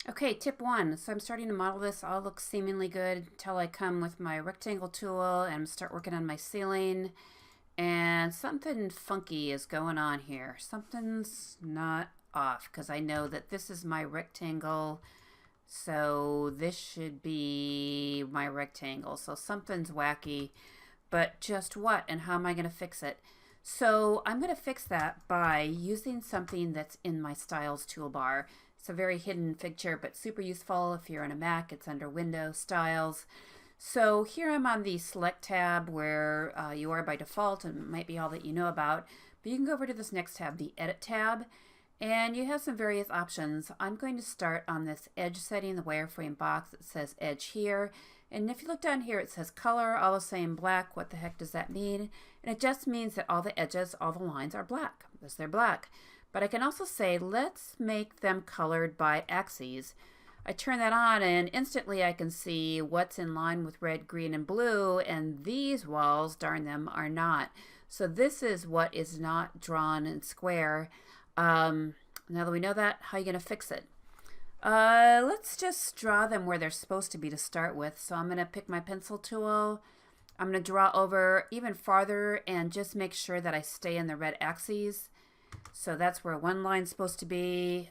Okay, tip one. So I'm starting to model this. All looks seemingly good until I come with my rectangle tool and start working on my ceiling. And something funky is going on here. Something's not off because I know that this is my rectangle. So this should be my rectangle. So something's wacky, but just what and how am I going to fix it? So I'm going to fix that by using something that's in my styles toolbar. It's a very hidden feature, but super useful. If you're on a Mac, it's under Windows, Styles. So here I'm on the Select tab where you are by default, and it might be all that you know about. But you can go over to this next tab, the Edit tab, and you have some various options. I'm going to start on this edge setting, the wireframe box that says edge here. And if you look down here, it says color, all the same black. What the heck does that mean? And it just means that all the edges, all the lines are black, because they're black. But I can also say, let's make them colored by axes. I turn that on and instantly I can see what's in line with red, green, and blue, and these walls, darn them, are not. So this is what is not drawn in square. Now that we know that, how are you going to fix it? Let's just draw them where they're supposed to be to start with. So I'm going to pick my pencil tool. I'm going to draw over even farther and just make sure that I stay in the red axes. So that's where one line's supposed to be.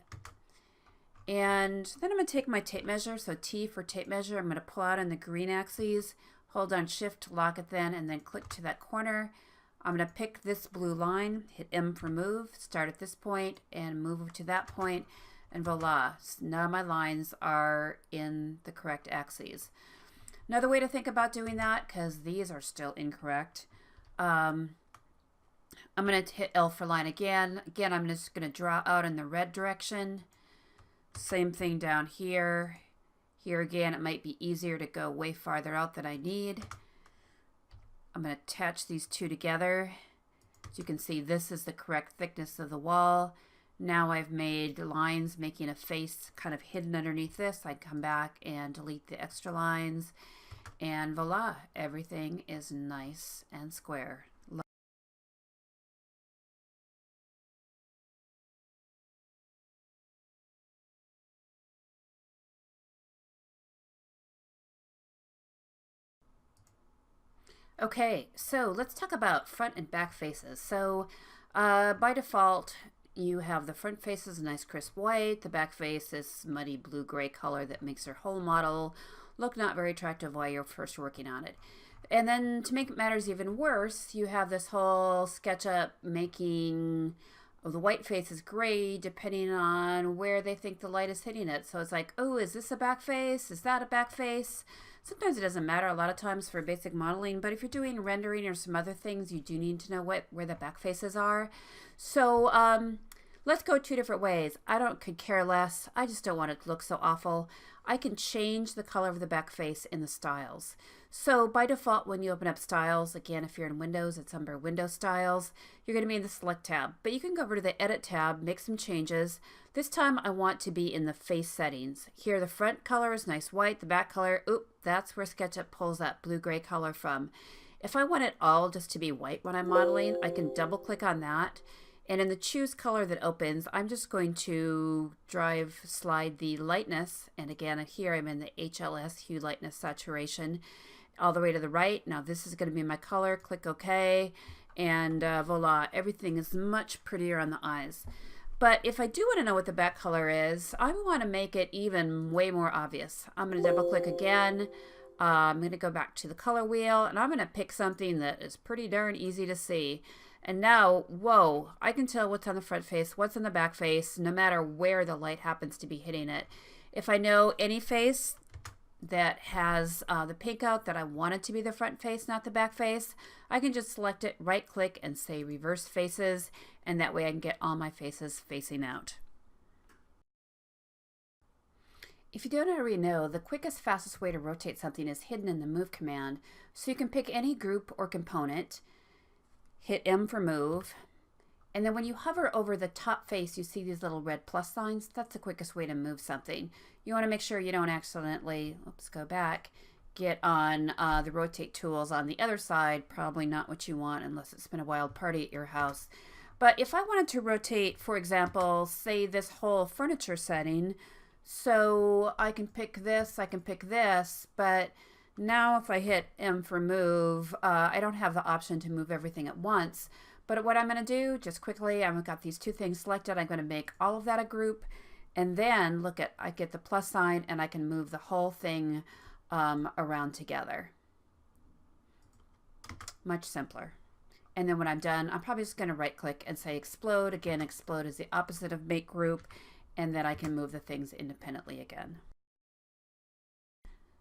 And then I'm going to take my tape measure, so T for tape measure. I'm going to pull out on the green axes, hold on Shift to lock it and then click to that corner. I'm going to pick this blue line, hit M for move, start at this point and move to that point, and voila, now my lines are in the correct axes. Another way to think about doing that, because these are still incorrect, I'm going to hit L for line again. Again, I'm just going to draw out in the red direction. Same thing down here. Here again, it might be easier to go way farther out than I need. I'm going to attach these two together. As you can see, this is the correct thickness of the wall. Now I've made lines making a face kind of hidden underneath this. I'd come back and delete the extra lines. And voila, everything is nice and square. Okay, so let's talk about front and back faces. So by default, you have the front face is a nice crisp white, the back face is muddy blue-gray color that makes your whole model look not very attractive while you're first working on it. And then to make matters even worse, you have this whole SketchUp making the white face is gray depending on where they think the light is hitting it. So it's like, oh, is this a back face? Is that a back face? Sometimes it doesn't matter a lot of times for basic modeling, but if you're doing rendering or some other things, you do need to know where the back faces are. So let's go two different ways. Could care less. I just don't want it to look so awful. I can change the color of the back face in the styles. So by default, when you open up styles, again, if you're in Windows, it's under Windows Styles, you're going to be in the Select tab. But you can go over to the Edit tab, make some changes. This time I want to be in the face settings. Here the front color is nice white, the back color, that's where SketchUp pulls that blue-gray color from. If I want it all just to be white when I'm modeling, I can double click on that. And in the choose color that opens, I'm just going to slide the lightness. And again, here I'm in the HLS, hue, lightness, saturation, all the way to the right. Now this is going to be my color. Click OK. And voila, everything is much prettier on the eyes. But if I do want to know what the back color is, I want to make it even way more obvious. I'm going to double click again. I'm going to go back to the color wheel and I'm going to pick something that is pretty darn easy to see. And now, whoa, I can tell what's on the front face, what's on the back face, no matter where the light happens to be hitting it. If I know any face that has the pink out that I want it to be the front face, not the back face, I can just select it, right click and say reverse faces, and that way I can get all my faces facing out. If you don't already know, the quickest, fastest way to rotate something is hidden in the Move command. So you can pick any group or component, hit M for move, and then when you hover over the top face, you see these little red plus signs. That's the quickest way to move something. You want to make sure you don't accidentally, go back, get on the rotate tools on the other side. Probably not what you want unless it's been a wild party at your house. But if I wanted to rotate, for example, say this whole furniture setting, So I can pick this, but now if I hit M for move, I don't have the option to move everything at once. But what I'm going to do, just quickly, I've got these two things selected. I'm going to make all of that a group. And then look at, I get the plus sign and I can move the whole thing around together. Much simpler. And then when I'm done, I'm probably just going to right click and say explode. Again, explode is the opposite of make group. And then I can move the things independently again.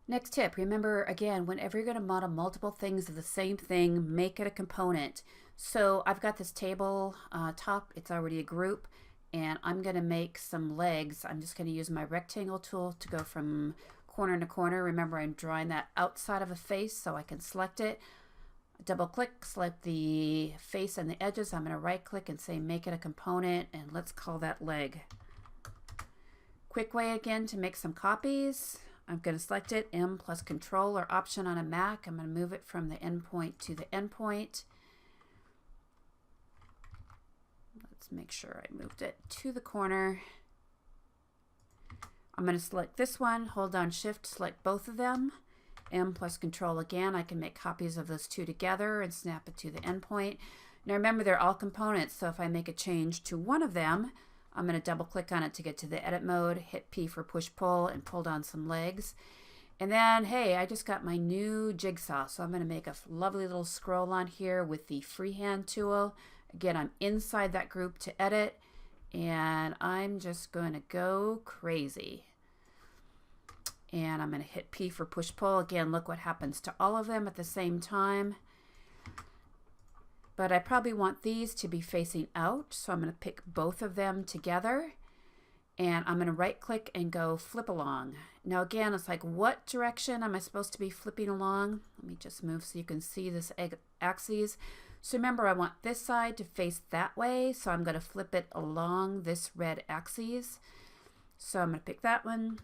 Next tip, remember again, whenever you're going to model multiple things of the same thing, make it a component. So I've got this table top, it's already a group, and I'm going to make some legs. I'm just going to use my rectangle tool to go from corner to corner. Remember, I'm drawing that outside of a face so I can select it. Double click, select the face and the edges. I'm going to right click and say make it a component, and let's call that leg. Quick way again to make some copies. I'm going to select it, M plus Control or Option on a Mac. I'm going to move it from the endpoint to the endpoint. Let's make sure I moved it to the corner. I'm going to select this one, hold down Shift, select both of them. M plus Control again. I can make copies of those two together and snap it to the endpoint. Now remember, they're all components, so if I make a change to one of them, I'm going to double click on it to get to the edit mode, hit P for push pull, and pull down some legs. And then, hey, I just got my new jigsaw, so I'm going to make a lovely little scroll on here with the freehand tool. Again, I'm inside that group to edit, and I'm just going to go crazy. And I'm going to hit P for push pull. Again, look what happens to all of them at the same time. But I probably want these to be facing out, so I'm going to pick both of them together, and I'm going to right click and go flip along. Now again, it's like, what direction am I supposed to be flipping along? Let me just move so you can see this axis. So remember, I want this side to face that way, so I'm going to flip it along this red axis. So I'm going to pick that one,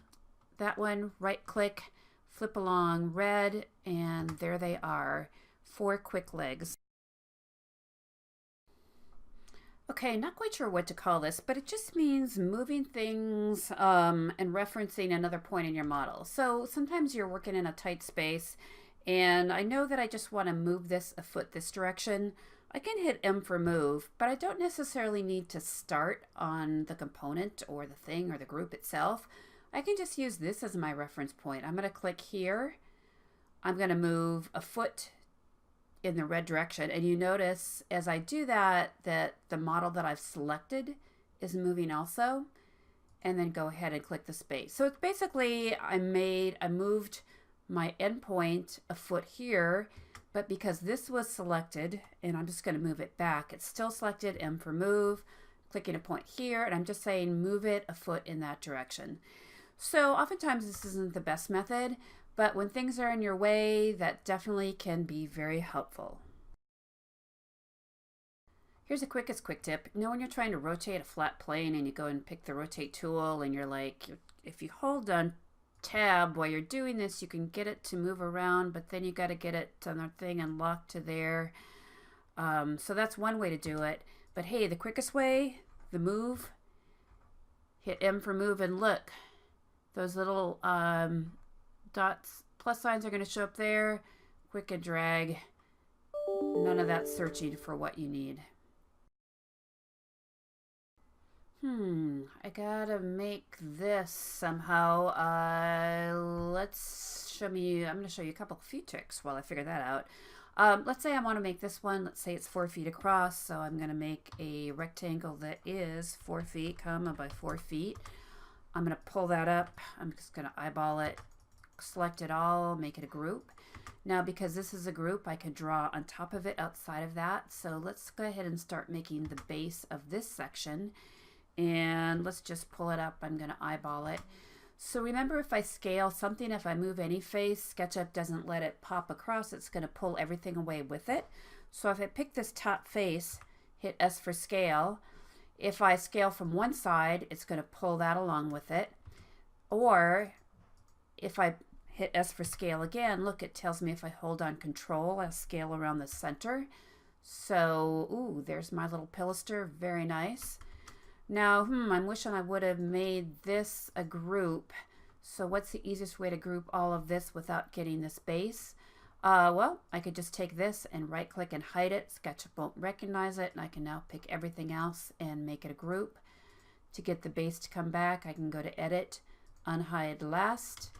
right click, flip along red, and there they are, 4 quick legs. Okay, not quite sure what to call this, but it just means moving things and referencing another point in your model. So sometimes you're working in a tight space, and I know that I just want to move this a foot this direction. I can hit M for move, but I don't necessarily need to start on the component or the thing or the group itself. I can just use this as my reference point. I'm going to click here. I'm going to move a foot in the red direction, and you notice as I do that the model that I've selected is moving also, and then go ahead and click the space. So it's basically I moved my endpoint a foot here, but because this was selected, and I'm just going to move it back, it's still selected, M for move, clicking a point here, and I'm just saying move it a foot in that direction. So oftentimes this isn't the best method, but when things are in your way, that definitely can be very helpful. Here's a quick tip. You know, when you're trying to rotate a flat plane and you go and pick the rotate tool, and you're like, if you hold on tab while you're doing this, you can get it to move around, but then you got to get it on the thing and lock to there. So that's one way to do it. But hey, the quickest way, the move, hit M for move, and look, those little dots, plus signs are going to show up there. Quick and drag. None of that searching for what you need. I gotta make this somehow. Let's show me, I'm going to show you a few tricks while I figure that out. Let's say I want to make this one. Let's say it's 4 feet across, so I'm going to make a rectangle that is 4 feet, comma by 4 feet. I'm going to pull that up. I'm just going to eyeball it, select it all, make it a group. Now because this is a group, I can draw on top of it outside of that. So let's go ahead and start making the base of this section, and let's just pull it up. I'm going to eyeball it. So remember, if I scale something, if I move any face, SketchUp doesn't let it pop across. It's going to pull everything away with it. So if I pick this top face, hit S for scale, if I scale from one side, it's going to pull that along with it. Or if I hit S for scale again, look, it tells me if I hold on Control, I'll scale around the center. So, ooh, there's my little pilaster, very nice. Now, I'm wishing I would have made this a group. So what's the easiest way to group all of this without getting this base? Well, I could just take this and right click and hide it. SketchUp won't recognize it, and I can now pick everything else and make it a group. To get the base to come back, I can go to Edit, Unhide Last.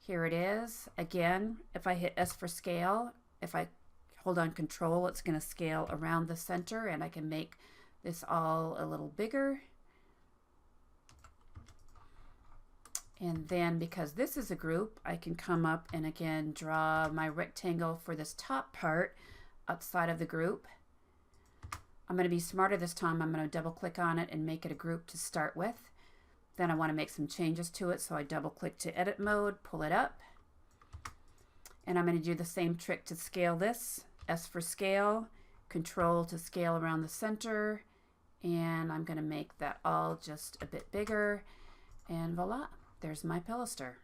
Here it is. Again, if I hit S for scale, if I hold on Control, it's going to scale around the center, and I can make this all a little bigger. And then because this is a group, I can come up and again draw my rectangle for this top part outside of the group. I'm going to be smarter this time. I'm going to double click on it and make it a group to start with. Then I want to make some changes to it, so I double click to edit mode, pull it up. And I'm going to do the same trick to scale this. S for scale, Control to scale around the center, and I'm going to make that all just a bit bigger, and voila. There's my pilaster.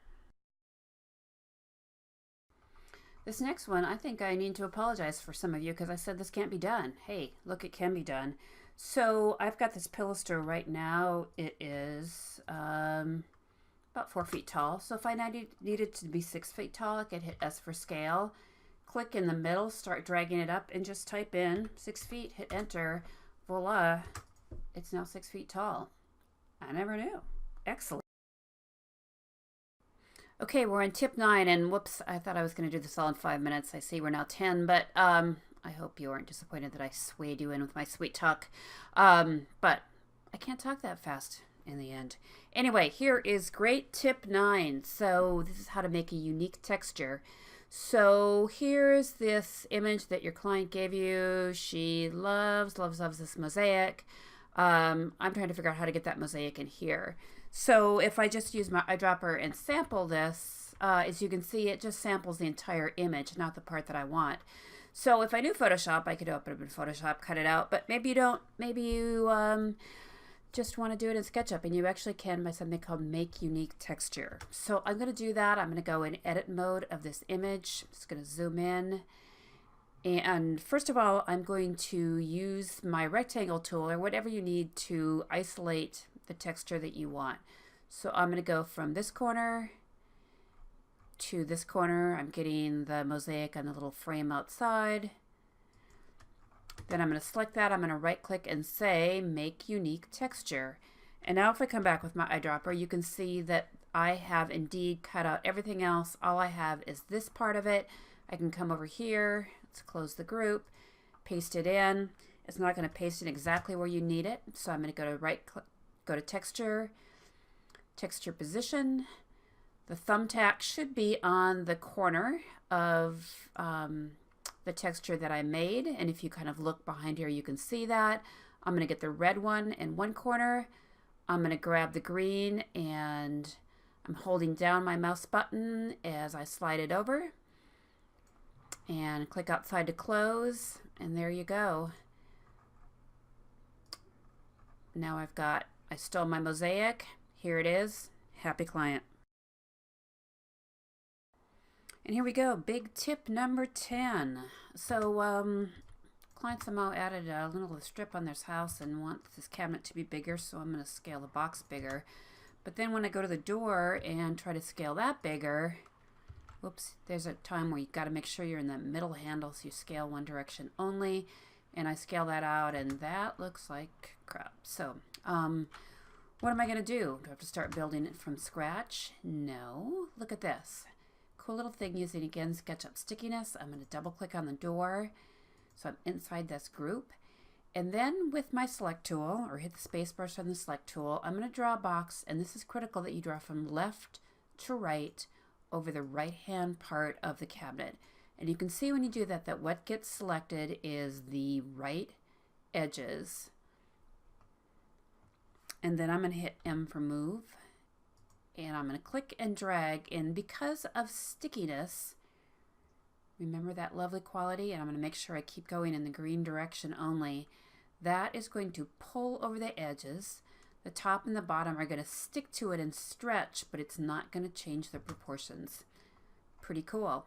This next one, I think I need to apologize for some of you because I said this can't be done. Hey, look, it can be done. So I've got this pilaster right now. It is about 4 feet tall. So if I needed to be 6 feet tall, I could hit S for scale, click in the middle, start dragging it up, and just type in 6 feet, hit enter. Voila, it's now 6 feet tall. I never knew. Excellent. Okay, we're on tip 9, and whoops, I thought I was going to do this all in 5 minutes. I see we're now 10, but I hope you aren't disappointed that I swayed you in with my sweet talk. But I can't talk that fast in the end. Anyway, here is great tip 9. So this is how to make a unique texture. So here's this image that your client gave you. She loves this mosaic. I'm trying to figure out how to get that mosaic in here. So if I just use my eyedropper and sample this, as you can see, it just samples the entire image, not the part that I want. So if I knew Photoshop, I could open up in Photoshop, cut it out, but maybe you don't. Maybe you just want to do it in SketchUp, and you actually can by something called Make Unique Texture. So I'm going to do that. I'm going to go in edit mode of this image. I'm just going to zoom in. And first of all, I'm going to use my rectangle tool or whatever you need to isolate the texture that you want. So I'm going to go from this corner to this corner. I'm getting the mosaic on the little frame outside. Then I'm going to select that. I'm going to right click and say Make Unique Texture. And now if I come back with my eyedropper, you can see that I have indeed cut out everything else. All I have is this part of it. I can come over here. Let's close the group, paste it in. It's not going to paste it exactly where you need it. So I'm going to go to right click, go to texture, texture position. The thumbtack should be on the corner of the texture that I made. And if you kind of look behind here, you can see that. I'm going to get the red one in one corner. I'm going to grab the green, and I'm holding down my mouse button as I slide it over. And click outside to close, and there you go. Now I stole my mosaic. Here it is. Happy client. And here we go. Big tip number 10. So client somehow added a little strip on their house and wants this cabinet to be bigger, so I'm going to scale the box bigger. But then when I go to the door and try to scale that bigger, whoops, there's a time where you've got to make sure you're in the middle handle, so you scale one direction only. And I scale that out, and that looks like crap. So what am I going to do? Do I have to start building it from scratch? No. Look at this. Cool little thing using, again, SketchUp Stickiness. I'm going to double click on the door, so I'm inside this group. And then with my select tool, or hit the space bar on the select tool, I'm going to draw a box, and this is critical that you draw from left to right over the right-hand part of the cabinet. And you can see when you do that, that what gets selected is the right edges. And then I'm going to hit M for move. And I'm going to click and drag. And because of stickiness, remember that lovely quality? And I'm going to make sure I keep going in the green direction only. That is going to pull over the edges. The top and the bottom are going to stick to it and stretch, but it's not going to change the proportions. Pretty cool.